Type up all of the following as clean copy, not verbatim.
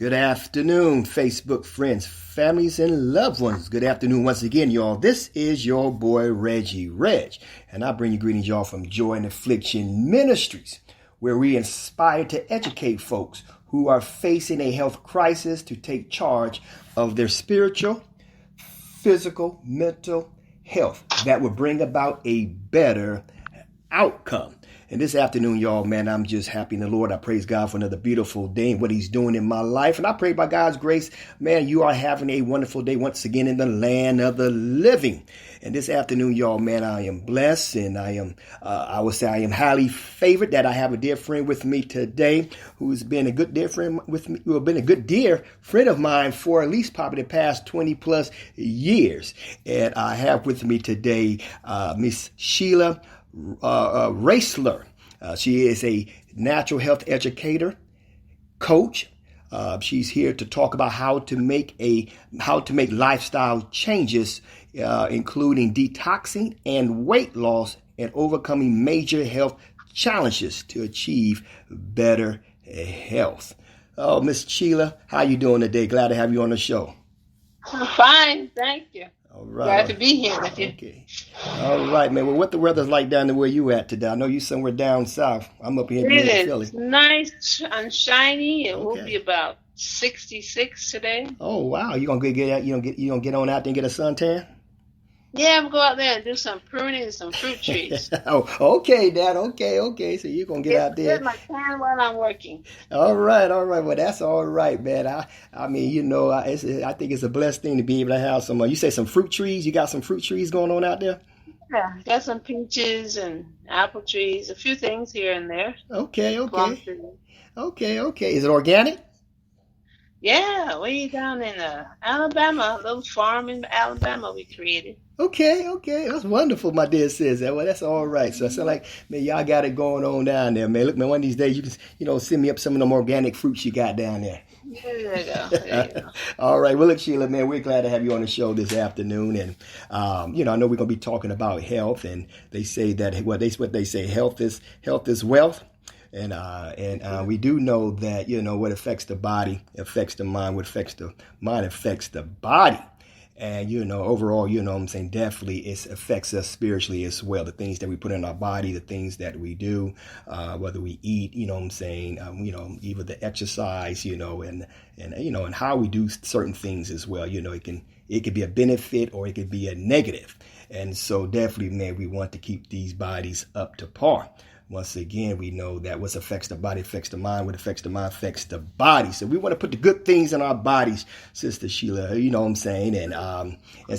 Good afternoon, Facebook friends, families, and loved ones. Good afternoon once again, y'all. This is your boy, Reggie Reg, and I bring you greetings, y'all, from Joy and Affliction Ministries, where we inspire to educate folks who are facing a health crisis to take charge of their spiritual, physical, mental health that will bring about a better outcome. And this afternoon, y'all, man, I'm just happy in the Lord. I praise God for another beautiful day and what he's doing in my life. And I pray by God's grace, man, you are having a wonderful day once again in the land of the living. And this afternoon, y'all, man, I am blessed, and I would say I am highly favored that I have a dear friend with me today who's been a good dear friend with me, who has been a good dear friend of mine for at least probably the past 20 plus years. And I have with me today Miss Sheila Reisler. She is a natural health educator, coach. She's here to talk about how to make lifestyle changes, including detoxing and weight loss, and overcoming major health challenges to achieve better health. Oh, Miss Sheila, how you doing today? Glad to have you on the show. I'm fine, thank you. All right. Glad to be here with you. Okay. All right, man. Well, what the weather's like down there where you at today? I know you somewhere down south. I'm up here in Philly. It's nice and shiny. It will be about 66 today. Oh wow! You gonna get out? You gonna get on out there and get a suntan? Yeah, I'm going to go out there and do some pruning and some fruit trees. Oh, okay, Dad. Okay. So you're gonna get out there. Get my tan while I'm working. All right. Well, that's all right, man. I mean, you know, I think it's a blessed thing to be able to have some. You say some fruit trees. You got some fruit trees going on out there? Yeah, got some peaches and apple trees. A few things here and there. Okay. Is it organic? Yeah, way down in Alabama, a little farm in Alabama we created. Okay. That's wonderful, my dear sis. Well, that's all right. So I sound like, man, y'all got it going on down there, man. Look, man, one of these days you can, send me up some of them organic fruits you got down there. There you go. All right. Well, look, Sheila, man, we're glad to have you on the show this afternoon. And, I know we're going to be talking about health. And they say that, what they say, health is wealth. And we do know that, what affects the body affects the mind. What affects the mind affects the body. And, overall, what I'm saying, definitely it affects us spiritually as well. The things that we put in our body, the things that we do, whether we eat, what I'm saying, even the exercise, and how we do certain things as well. It could be a benefit or it could be a negative. And so definitely, man, we want to keep these bodies up to par. Once again, we know that what affects the body affects the mind. What affects the mind affects the body. So we want to put the good things in our bodies, Sister Sheila. You know what I'm saying? And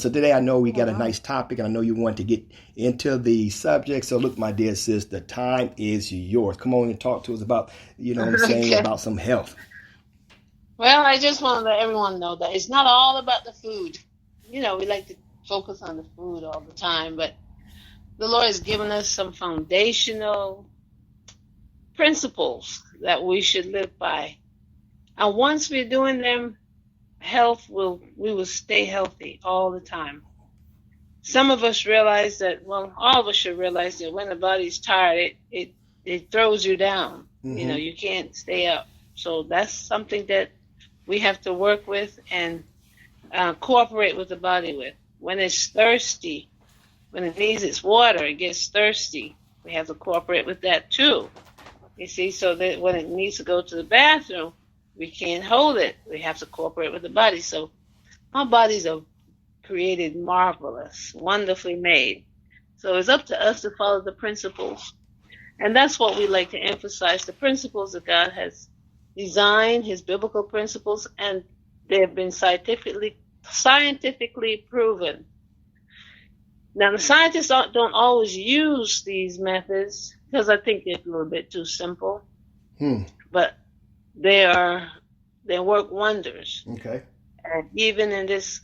so today I know we got a nice topic, and I know you want to get into the subject. So look, my dear sis, the time is yours. Come on and talk to us about, about some health. Well, I just want to let everyone know that it's not all about the food. We like to focus on the food all the time, but the Lord has given us some foundational principles that we should live by. And once we're doing them, we will stay healthy all the time. Some of us realize that, all of us should realize that when the body's tired, it throws you down. Mm-hmm. You can't stay up. So that's something that we have to work with and cooperate with the body with. When it's thirsty, when it needs its water, it gets thirsty. We have to cooperate with that too. You see, so that when it needs to go to the bathroom, we can't hold it. We have to cooperate with the body. So our bodies are created marvelous, wonderfully made. So it's up to us to follow the principles. And that's what we like to emphasize, the principles that God has designed, his biblical principles, and they have been scientifically proven. Now, the scientists don't always use these methods because I think they're a little bit too simple. But they work wonders. Okay. And even in this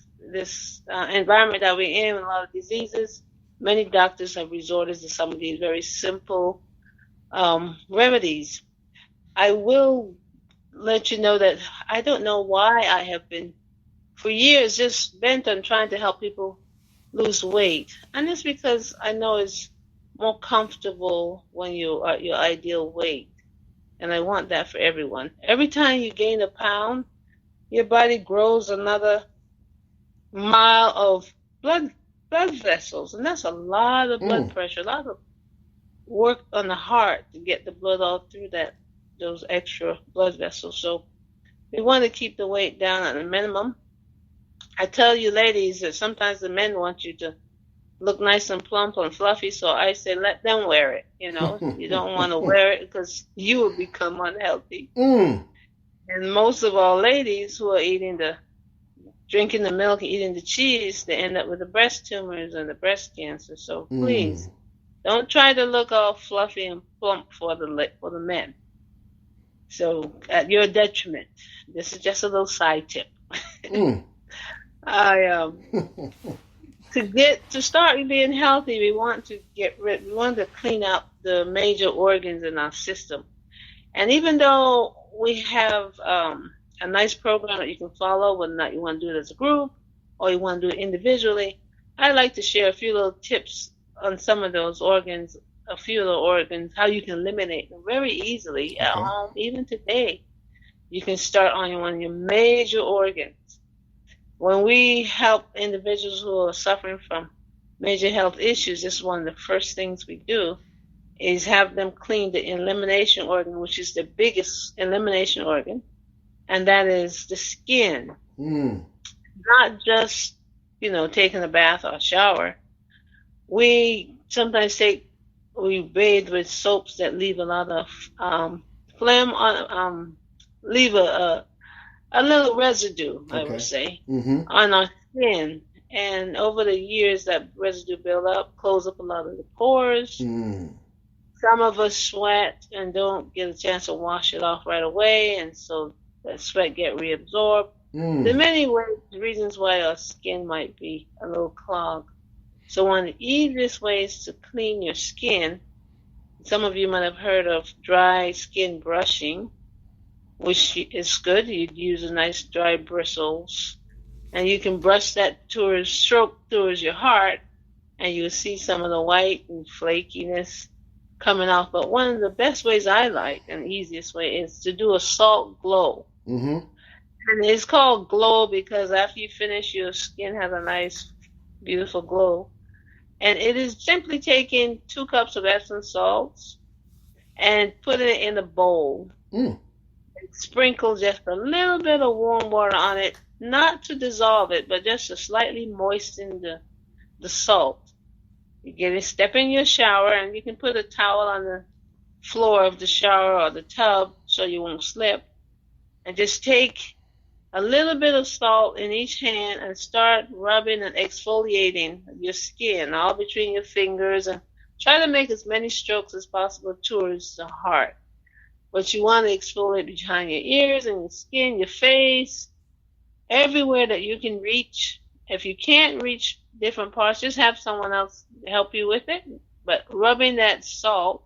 environment that we're in, with a lot of diseases, many doctors have resorted to some of these very simple remedies. I will let you know that I don't know why I have been, for years, just bent on trying to help people lose weight. And it's because I know it's more comfortable when you are at your ideal weight. And I want that for everyone. Every time you gain a pound, your body grows another mile of blood vessels, and that's a lot of blood pressure, a lot of work on the heart to get the blood all through those extra blood vessels. So we want to keep the weight down at a minimum. I tell you ladies that sometimes the men want you to look nice and plump and fluffy, so I say let them wear it. You don't want to wear it because you will become unhealthy. And most of all ladies who are drinking the milk, eating the cheese, they end up with the breast tumors and the breast cancer. So please, don't try to look all fluffy and plump for the men. So at your detriment. This is just a little side tip. To start being healthy, we want to clean up the major organs in our system. And even though we have a nice program that you can follow, whether or not you want to do it as a group or you want to do it individually, I'd like to share a few little tips on some of those organs, how you can eliminate them very easily at home. Even today, you can start on one of your major organs. When we help individuals who are suffering from major health issues, this is one of the first things we do, is have them clean the elimination organ, which is the biggest elimination organ, and that is the skin. Not just, taking a bath or a shower. We sometimes bathe with soaps that leave a lot of phlegm on, leave a little residue, I would say, on our skin. And over the years, that residue build up, close up a lot of the pores. Some of us sweat and don't get a chance to wash it off right away, and so that sweat get reabsorbed. There are many reasons why our skin might be a little clogged. So one of the easiest ways to clean your skin, some of you might have heard of dry skin brushing, which is good. You'd use a nice dry bristles, and you can brush that stroke towards your heart, and you'll see some of the white and flakiness coming off. But one of the best ways I like, and easiest way, is to do a salt glow. And it's called glow because after you finish, your skin has a nice, beautiful glow. And it is simply taking 2 cups of Epsom salts and putting it in a bowl. Sprinkle just a little bit of warm water on it, not to dissolve it, but just to slightly moisten the salt. You step in your shower, and you can put a towel on the floor of the shower or the tub so you won't slip, and just take a little bit of salt in each hand and start rubbing and exfoliating your skin all between your fingers, and try to make as many strokes as possible towards the heart. But you want to exfoliate behind your ears and your skin, your face, everywhere that you can reach. If you can't reach different parts, just have someone else help you with it. But rubbing that salt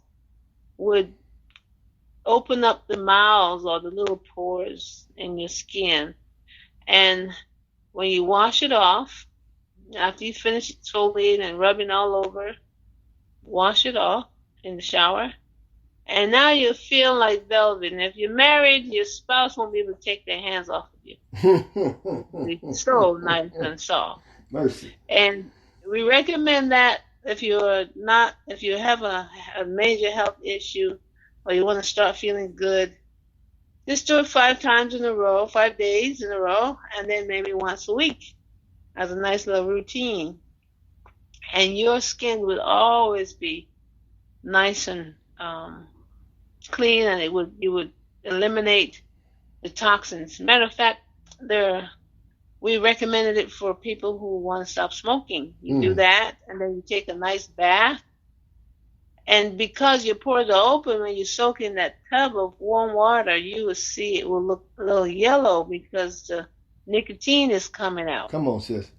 would open up the mouths or the little pores in your skin. And when you wash it off, after you finish exfoliating and rubbing all over, wash it off in the shower. And now you feel like velvet. And if you're married, your spouse won't be able to take their hands off of you. It's so nice and soft. Mercy. And we recommend that if you have a major health issue, or you want to start feeling good, just do it 5 times in a row, 5 days in a row, and then maybe once a week as a nice little routine. And your skin would always be nice and clean, and you would eliminate the toxins. Matter of fact, we recommended it for people who want to stop smoking. You do that, and then you take a nice bath. And because your pores are open, when you soak in that tub of warm water, you will see it will look a little yellow because the nicotine is coming out. Come on, sis.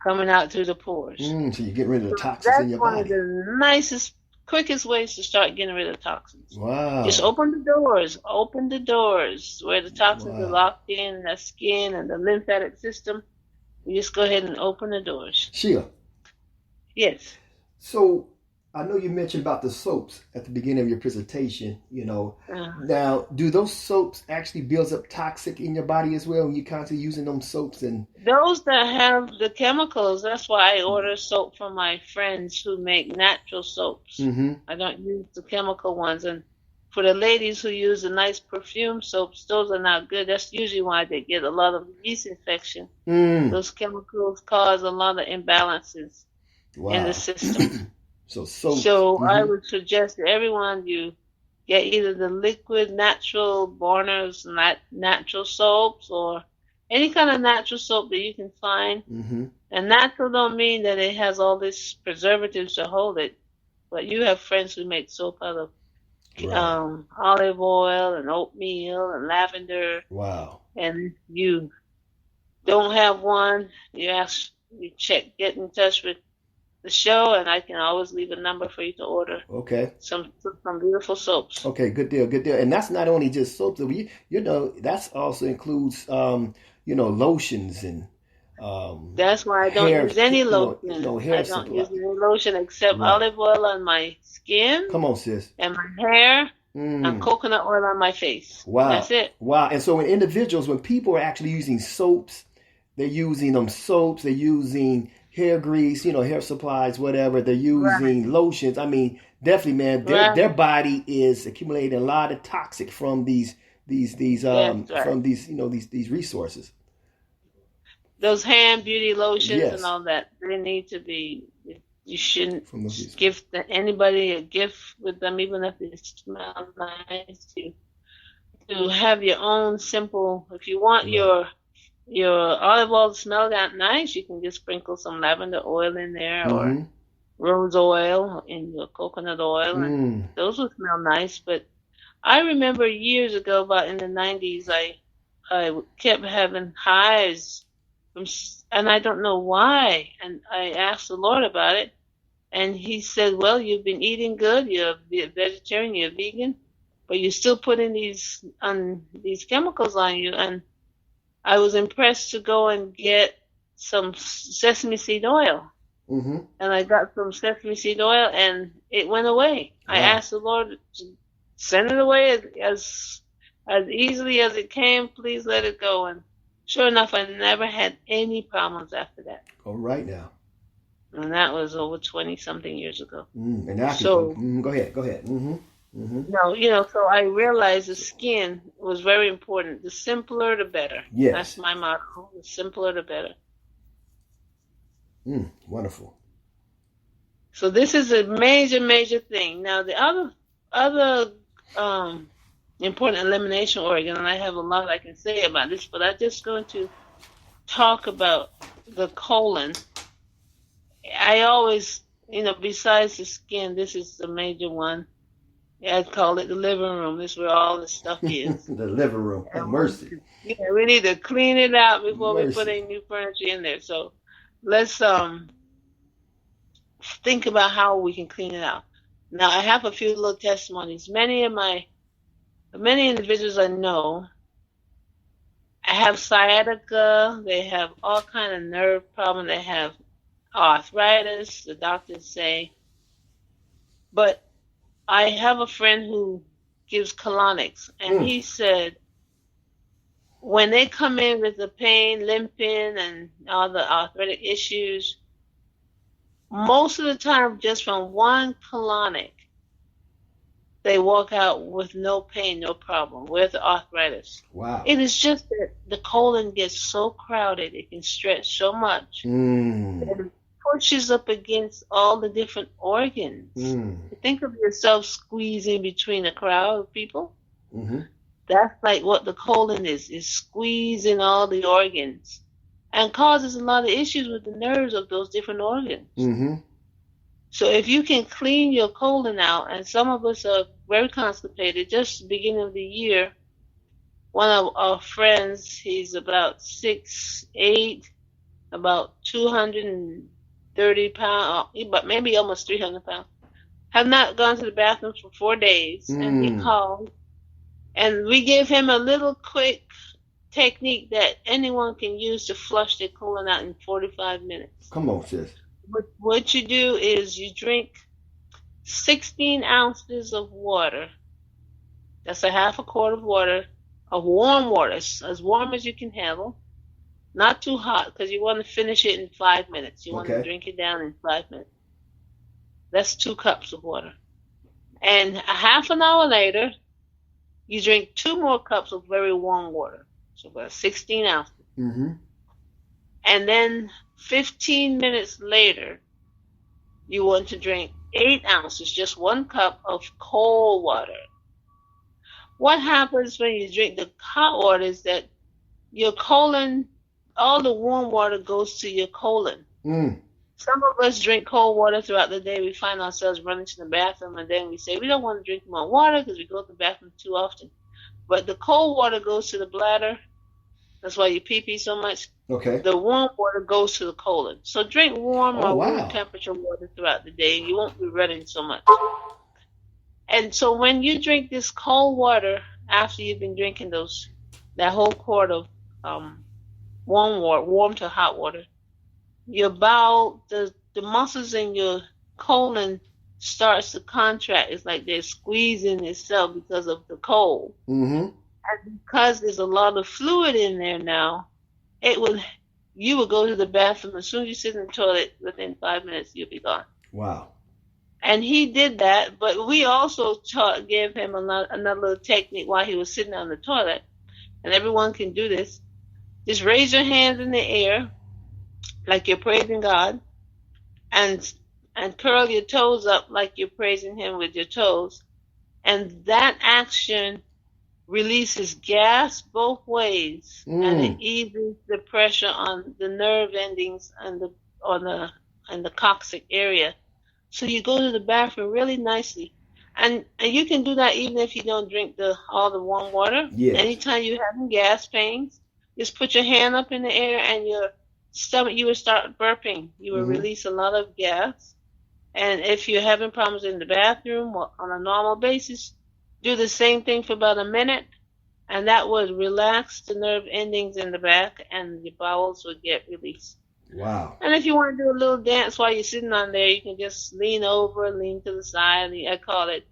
Coming out through the pores. So you get rid of the toxins in your body. That's one of the nicest, quickest ways to start getting rid of toxins. Wow. Just open the doors where the toxins are locked in the skin and the lymphatic system. You just go ahead and open the doors. Sheila. Yes. So I know you mentioned about the soaps at the beginning of your presentation. Uh, Now, do those soaps actually build up toxic in your body as well when you're constantly using them soaps? And those that have the chemicals, that's why I order soap from my friends who make natural soaps. mm-hmm. I don't use the chemical ones. And for the ladies who use the nice perfume soaps, those are not good. That's usually why they get a lot of yeast infection. Those chemicals cause a lot of imbalances in the Wow. system. So soaps. So I Mm-hmm. would suggest to everyone you get either the liquid natural Barner's natural soaps or any kind of natural soap that you can find. Mm-hmm. And natural don't mean that it has all these preservatives to hold it. But you have friends who make soap out of Right. olive oil and oatmeal and lavender. Wow. And you don't have one, you get in touch with the show, and I can always leave a number for you to order Okay. some beautiful soaps. Okay. Good deal. Good deal. And that's not only just soaps. That's also includes lotions and That's why I don't hair. use any lotion. Hair I don't supply. use any lotion except Right. olive oil on my skin Come on, sis. and my hair and Mm. coconut oil on my face. Wow. That's it. Wow. And so when people are actually using soaps, they're using they're using hair grease, hair supplies, whatever. They're Right. using lotions. I mean, definitely, man, Right. their body is accumulating a lot of toxic from That's right. from these resources. Those hand beauty lotions and Yes. all that, they need to be, you shouldn't From those. give anybody a gift with them, even if they smell nice. To have your own simple, if you want Right. your olive oil to smell that nice, you can just sprinkle some lavender oil in there or Mm-hmm. rose oil in your coconut oil, and Mm. those will smell nice. But I remember years ago, about in the 90s, I kept having hives and I don't know why. And I asked the Lord about it, and He said, "Well, you've been eating good. You're a vegetarian. You're vegan, but you're still putting these chemicals on you." And I was impressed to go and get some sesame seed oil. Mm-hmm. And I got some sesame seed oil, and it went away. I Wow. asked the Lord to send it away as easily as it came. Please let it go. And sure enough, I never had any problems after that. All right now. And that was over 20 something years ago. And now So, go ahead. Mm-hmm. Mm-hmm. no, so I realized the skin was very important. The simpler, the better. Yes. That's my motto. The simpler, the better. Wonderful. So this is a major, major thing. Now the other important elimination organ, and I have a lot I can say about this, but I'm just going to talk about the colon. I always, besides the skin, this is the major one. I'd call it the living room. This is where all the stuff is. The living room. Oh, mercy. Yeah, we need to clean it out before we Mercy. put any new furniture in there. So let's think about how we can clean it out. Now, I have a few little testimonies. Many individuals I know have sciatica. They have all kind of nerve problems. They have arthritis, the doctors say. But I have a friend who gives colonics, and he said when they come in with the pain, limping, and all the arthritic issues, most of the time, just from one colonic, they walk out with no pain, no problem with the arthritis. Wow. It is just that the colon gets so crowded, it can stretch so much, that it pushes up against all the different organs. Think of yourself squeezing between a crowd of people. Mm-hmm. That's like what the colon is squeezing all the organs, and causes a lot of issues with the nerves of those different organs. Mm-hmm. So if you can clean your colon out, and some of us are very constipated, just the beginning of the year, one of our friends, he's about 6'8", about 230 pounds, but maybe almost 300 pounds, have not gone to the bathroom for 4 days, and he called, and we gave him a little quick technique that anyone can use to flush their colon out in 45 minutes. Come on, sis. What you do is you drink 16 ounces of water. That's a half a quart of water, of warm water, as warm as you can handle. Not too hot, because you want to finish it in 5 minutes. You want to drink it down in 5 minutes. That's 2 cups of water. And a half an hour later, you drink 2 more cups of very warm water. So about 16 ounces. Mm-hmm. And then 15 minutes later, you want to drink 8 ounces, just 1 cup of cold water. What happens when you drink the hot water is that your colon, all the warm water goes to your colon. Mm. Some of us drink cold water throughout the day. We find ourselves running to the bathroom, and then we say we don't want to drink more water because we go to the bathroom too often. But the cold water goes to the bladder. That's why you pee so much. Okay. The warm water goes to the colon. So drink warm or wow. room temperature water throughout the day. You won't be running so much. And so when you drink this cold water after you've been drinking that whole quart of warm water, warm to hot water, your bowel, the muscles in your colon starts to contract. It's like they're squeezing itself because of the cold. Mm-hmm. And because there's a lot of fluid in there now, you would go to the bathroom. As soon as you sit in the toilet, within 5 minutes, you'll be gone. Wow. And he did that, but we also gave him another little technique while he was sitting on the toilet. And everyone can do this. Just raise your hands in the air like you're praising God, and curl your toes up like you're praising him with your toes. And that action releases gas both ways, and it eases the pressure on the nerve endings and the coccyx area. So you go to the bathroom really nicely, and you can do that even if you don't drink all the warm water. Yes. Anytime you're having gas pains, just put your hand up in the air, and your stomach, you will start burping. You will release a lot of gas. And if you're having problems in the bathroom or on a normal basis, do the same thing for about a minute, and that would relax the nerve endings in the back, and your bowels would get released. Wow. And if you want to do a little dance while you're sitting on there, you can just lean over, lean to the side. I call it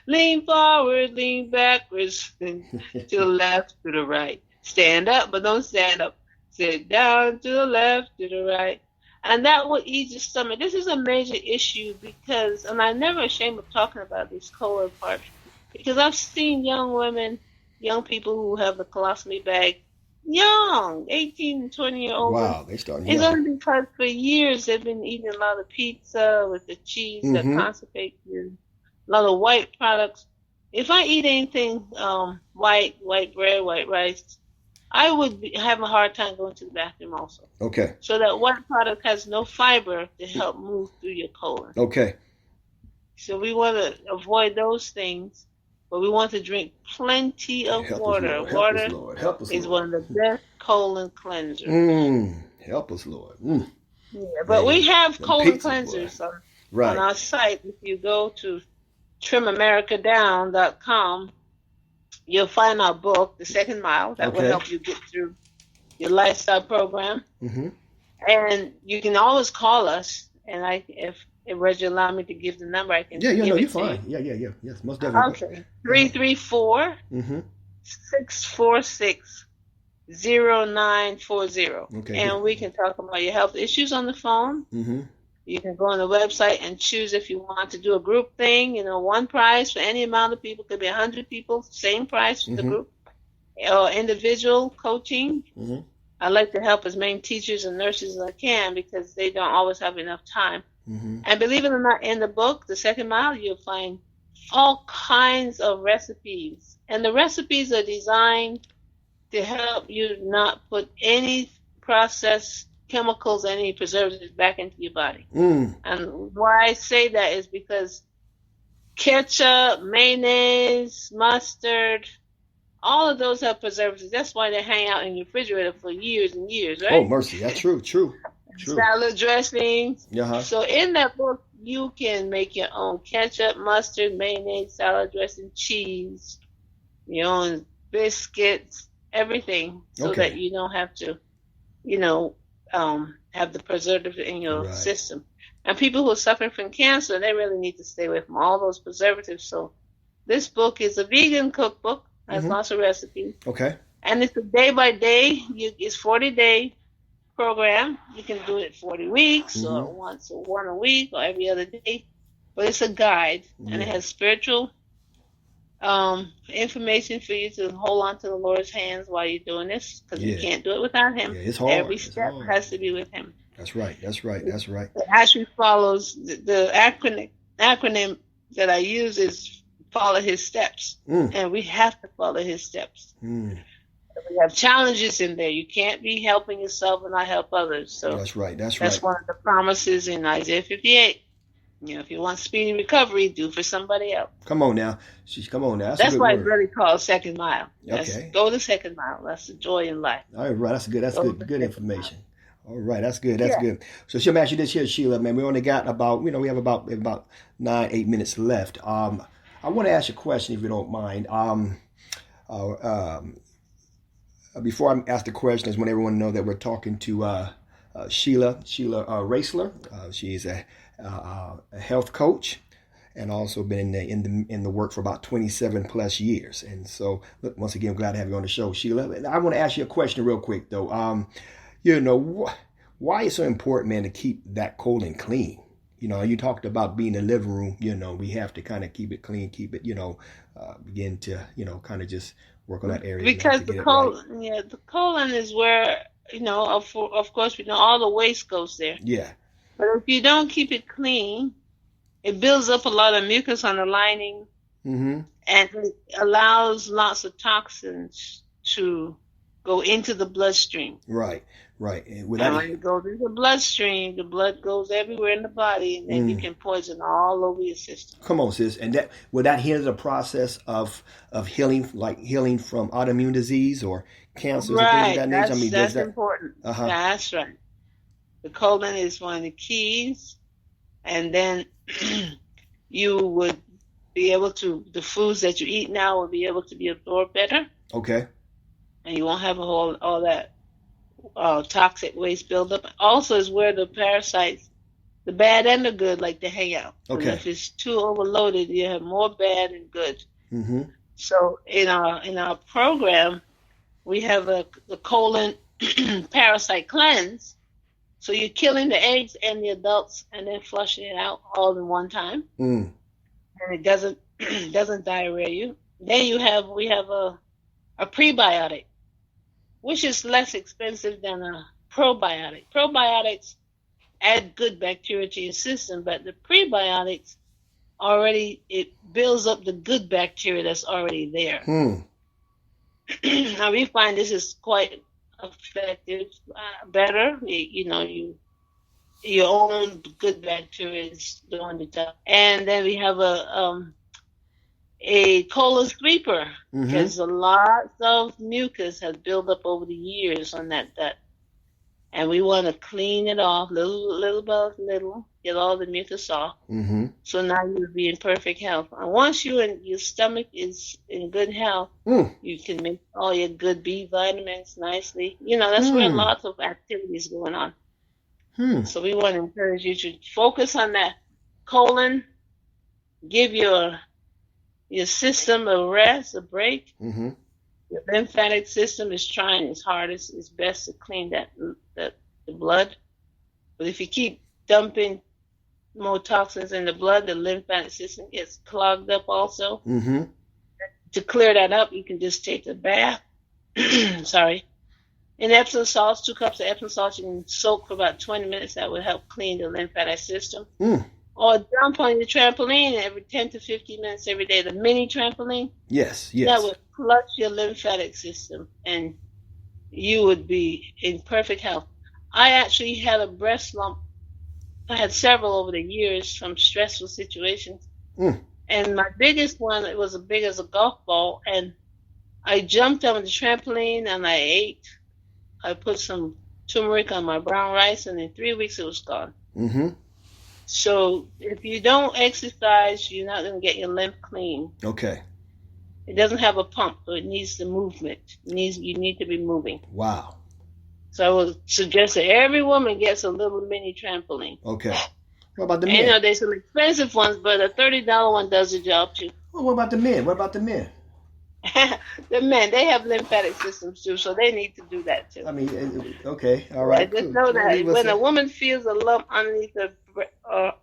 lean forward, lean backwards, to the left, to the right. Stand up, but don't stand up. Sit down, to the left, to the right. And that will ease your stomach. This is a major issue because, and I'm never ashamed of talking about this colon part, because I've seen young people who have the colostomy bag, young, 18 and 20-year-old. Wow, they started young. It's only because for years they've been eating a lot of pizza with the cheese that constipates you, a lot of white products. If I eat anything white bread, white rice, I would have a hard time going to the bathroom also. Okay. So that white product has no fiber to help move through your colon. Okay. So we want to avoid those things, but we want to drink plenty of water. Water is one of the best colon cleansers. Help us, Lord. Yeah, but we have colon cleansers on our site. If you go to trimamericadown.com, you'll find our book, The Second Mile, that will help you get through your lifestyle program. Mm-hmm. And you can always call us, and if Reggie allow me to give the number, I can give it you're fine. You. Yeah. Yes, most definitely. Okay. 334-646-0940. Okay. And we can talk about your health issues on the phone. Mm-hmm. You can go on the website and choose if you want to do a group thing, one price for any amount of people. Could be 100 people, same price for the group. Or individual coaching. Mm-hmm. I like to help as many teachers and nurses as I can because they don't always have enough time. Mm-hmm. And believe it or not, in the book, The Second Mile, you'll find all kinds of recipes. And the recipes are designed to help you not put any processed chemicals, any preservatives back into your body. And why I say that is because ketchup, mayonnaise, mustard, all of those have preservatives. That's why they hang out in your refrigerator for years and years, right? Oh, mercy. That's true. Salad dressings. So in that book, you can make your own ketchup, mustard, mayonnaise, salad dressing, cheese, your own biscuits, everything, so that you don't have to, have the preservative in your system. And people who are suffering from cancer, they really need to stay away from all those preservatives. So this book is a vegan cookbook. Has lots of recipes. Okay. And it's a day-by-day. It's 40-day program. You can do it 40 weeks or one a week or every other day. But it's a guide, and it has spiritual information for you to hold on to the Lord's hands while you're doing this, because you can't do it without Him. Yeah, it's hard. Every step has to be with Him. That's right. It actually follows the acronym that I use is follow His steps, and we have to follow His steps. We have challenges in there. You can't be helping yourself and not help others. So that's right. That's one of the promises in Isaiah 58. If you want speedy recovery, do for somebody else. Come on now. That's why it's really called Second Mile. Okay. Go the second mile. That's the joy in life. All right. That's good information. All right. That's good. Good. So she'll ask you this here, Sheila, man. We only got about, we have about 9-8 minutes left. I want to ask you a question, if you don't mind. Before I ask the question, I just want everyone to know that we're talking to Sheila Reisler. She's a health coach, and also been in the work for about 27 plus years. And so, look, once again, I'm glad to have you on the show, Sheila. I want to ask you a question real quick, though. Why is it so important, man, to keep that colon clean? You talked about being in the living room. We have to kind of keep it clean, keep it, begin to, kind of just work on that area. Because the colon is where, of course, we know all the waste goes there. Yeah. But if you don't keep it clean, it builds up a lot of mucus on the lining, and it allows lots of toxins to go into the bloodstream. Right. And when it goes into the bloodstream, the blood goes everywhere in the body, and then you can poison all over your system. Come on, sis. And will that hinder the process of healing, like healing from autoimmune disease or cancers and things of that nature? That's important. That's right. The colon is one of the keys, and then you would be able to, the foods that you eat now will be able to be absorbed better. Okay. And you won't have all that toxic waste buildup. Also is where the parasites, the bad and the good, like to hang out. Okay. And if it's too overloaded, you have more bad and good. So in our program, we have a colon parasite cleanse. So you're killing the eggs and the adults, and then flushing it out all in one time, and it doesn't diarrhea you. Then we have a prebiotic, which is less expensive than a probiotic. Probiotics add good bacteria to your system, but the prebiotics it builds up the good bacteria that's already there. Now we find this is quite effective, better. Your own good bacteria is doing the job. And then we have a colon sweeper, because a lot of mucus has built up over the years on that gut, and we want to clean it off little by little, get all the mucus off. So now you'll be in perfect health. And once your stomach is in good health, you can make all your good B vitamins nicely. That's where lots of activities going on. So we want to encourage you to focus on that colon, give your system a rest, a break. Your lymphatic system is trying its hardest, its best to clean the blood. But if you keep dumping more toxins in the blood, the lymphatic system gets clogged up also. To clear that up, you can just take a bath. In Epsom salts, 2 cups of Epsom salts, you can soak for about 20 minutes. That would help clean the lymphatic system. Or jump on your trampoline every 10 to 15 minutes every day, the mini trampoline. Yes. That would flush your lymphatic system, and you would be in perfect health. I actually had a breast lump. I had several over the years from stressful situations. And my biggest one, it was as big as a golf ball, and I jumped on the trampoline and I ate. I put some turmeric on my brown rice, and in 3 weeks it was gone. So if you don't exercise, you're not going to get your lymph clean. Okay. It doesn't have a pump, so it needs the movement. You need to be moving. Wow. So I would suggest that every woman gets a little mini trampoline. Okay. What about the And, men? there's some expensive ones, but a $30 one does the job too. Well, what about the men? What about the men? The men, they have lymphatic systems too, so they need to do that too. I mean, okay, all right, Just cool. know that when a Listen. woman feels a lump underneath the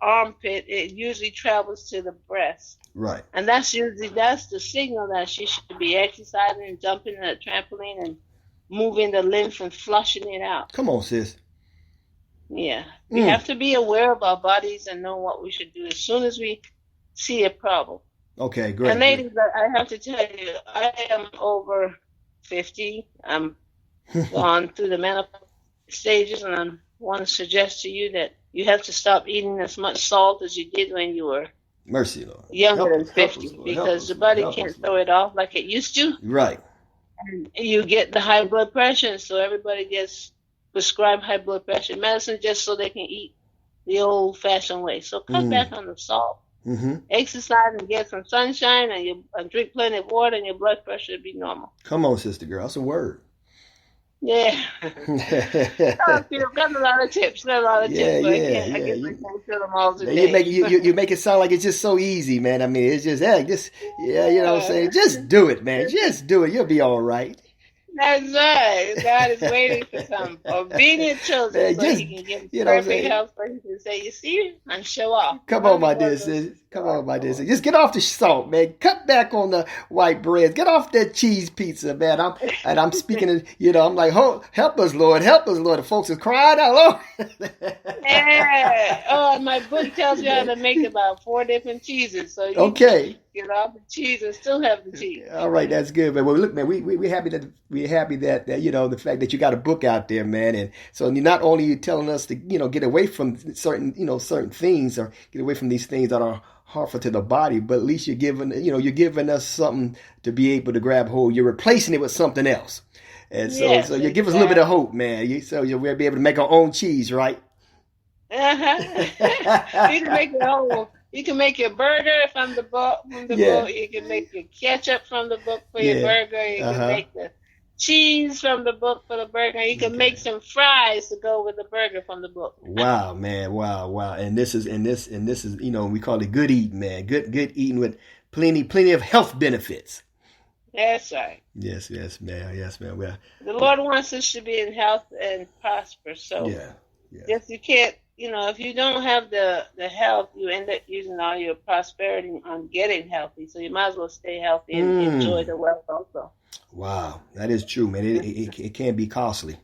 armpit, it usually travels to the breast. Right. And that's the signal that she should be exercising and jumping on a trampoline and moving the lymph and flushing it out. Come on, sis. Yeah. We have to be aware of our bodies and know what we should do as soon as we see a problem. Okay, great. And ladies, I have to tell you, I am over 50. I'm gone through the menopause stages, and I want to suggest to you that you have to stop eating as much salt as you did when you were Mercy, Lord. younger than Help 50, us, Lord. because the body can't throw it off like it used to. Right. And you get the high blood pressure, so everybody gets prescribed high blood pressure medicine just so they can eat the old-fashioned way. So cut back on the salt. Mm-hmm. Exercise and get some sunshine, and drink plenty of water, and your blood pressure will be normal. Come on, sister girl. That's a word. Yeah. I've got a lot of tips. But I guess I can't fill them all today. You make it sound like it's just so easy, man. I mean, it's just, you know what I'm saying? Just do it, man. Just do it. You'll be all right. That's right. God is waiting for some obedient children so he can give them perfect health, so he can say, you see, and show off. Come on, my dear sis. Come on, my dear sis. Just get off the salt, man. Cut back on the white bread. Get off that cheese pizza, man. I'm speaking, I'm like, help us, Lord. Help us, Lord. The folks is crying out, Lord. Yeah. Oh, my book tells you how to make about 4 different cheeses. So you can get off the cheese and still have the cheese. All right, that's good. But well, look, man, we're happy that the fact that you got a book out there, man, and so not only you telling us to get away from certain things or get away from these things that are harmful to the body, but at least you're giving us something to be able to grab hold. You're replacing it with something else, and so you give us a little bit of hope, man. So we'll be able to make our own cheese, right? Uh-huh. You can make your own. You can make your burger from the book. You can make your ketchup from the book for your burger. You can make the cheese from the book for the burger. You can make some fries to go with the burger from the book. Wow, man! Wow! And this is we call it good eating, man. Good eating with plenty of health benefits. That's right. Yes, man. Well, the Lord wants us to be in health and prosper. So if you can't. If you don't have the health, you end up using all your prosperity on getting healthy. So you might as well stay healthy and enjoy the wealth also. Wow, that is true, man. It can be costly.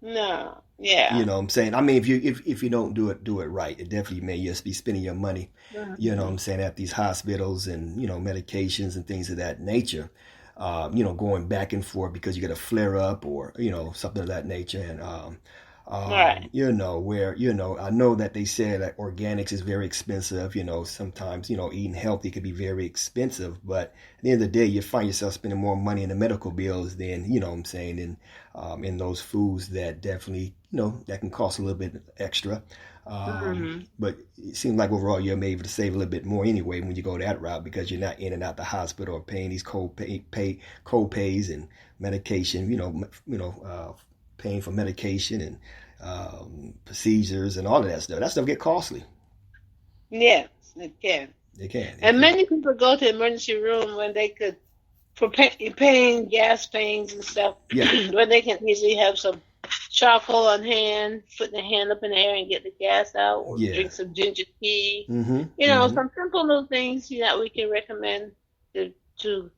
No, yeah. You know what I'm saying? I mean, if you don't do it right, it definitely may just be spending your money. Mm-hmm. You know what I'm saying, at these hospitals and medications and things of that nature. Going back and forth because you get a flare up or something of that nature and. Right. I know that they said that organics is very expensive. Sometimes, eating healthy could be very expensive. But at the end of the day, you find yourself spending more money in the medical bills than, in those foods that definitely, that can cost a little bit extra. But it seems like overall you're able to save a little bit more anyway when you go that route because you're not in and out the hospital or paying these co-pays and medication, paying for medication and procedures and all of that stuff. That stuff get costly. Yes, it can. And many people go to the emergency room when they could, for pain, gas pains and stuff, when they can easily have some charcoal on hand, put the hand up in the air and get the gas out, or drink some ginger tea. Some simple little things that we can recommend to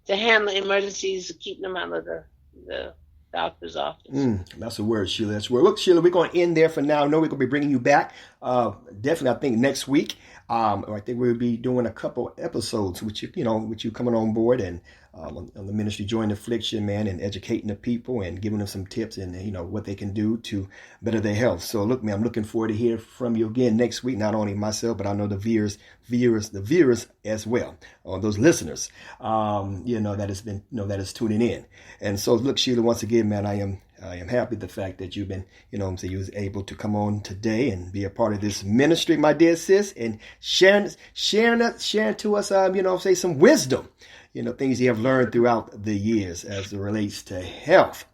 handle emergencies, to keep them out of the doctor's office. That's a word, Sheila. That's a word. Look, Sheila, we're going to end there for now. I know we're going to be bringing you back. Definitely, I think next week. I think we'll be doing a couple episodes with you coming on board and on the ministry Join Affliction, man, and educating the people and giving them some tips and what they can do to better their health. So look, man, I'm looking forward to hear from you again next week. Not only myself, but I know the viewers as well, or those listeners, that has been, that is tuning in. And so look, Sheila, once again, man, I am happy the fact that you've been, you was able to come on today and be a part of this ministry, my dear sis, and sharing to us, say some wisdom, things you have learned throughout the years as it relates to health.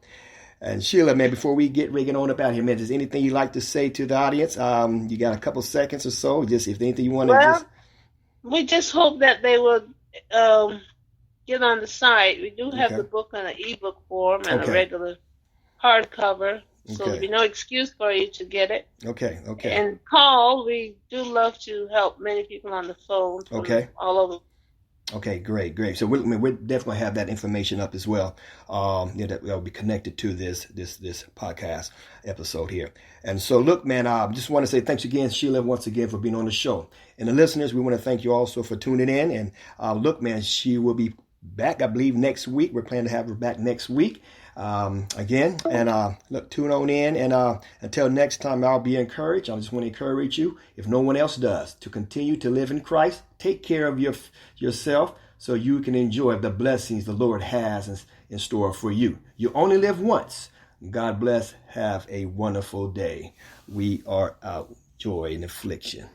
And Sheila, man, before we get rigging on up out here, man, is there anything you'd like to say to the audience? You got a couple seconds or so. Just if anything you want to just. We just hope that they will get on the site. We do have the book on an ebook form and a regular hardcover, so there'll be no excuse for you to get it. Okay. And call. We do love to help many people on the phone from all over. Okay, great. So we're definitely have that information up as well. That will be connected to this podcast episode here. And so, look, man, I just want to say thanks again, Sheila, once again for being on the show. And the listeners, we want to thank you also for tuning in. And look, man, she will be back, I believe, next week. We're planning to have her back next week again. And look, tune on in. And until next time, I'll be encouraged. I just want to encourage you, if no one else does, to continue to live in Christ. Take care of yourself so you can enjoy the blessings the Lord has in store for you. You only live once. God bless. Have a wonderful day. We are out. Joy in affliction.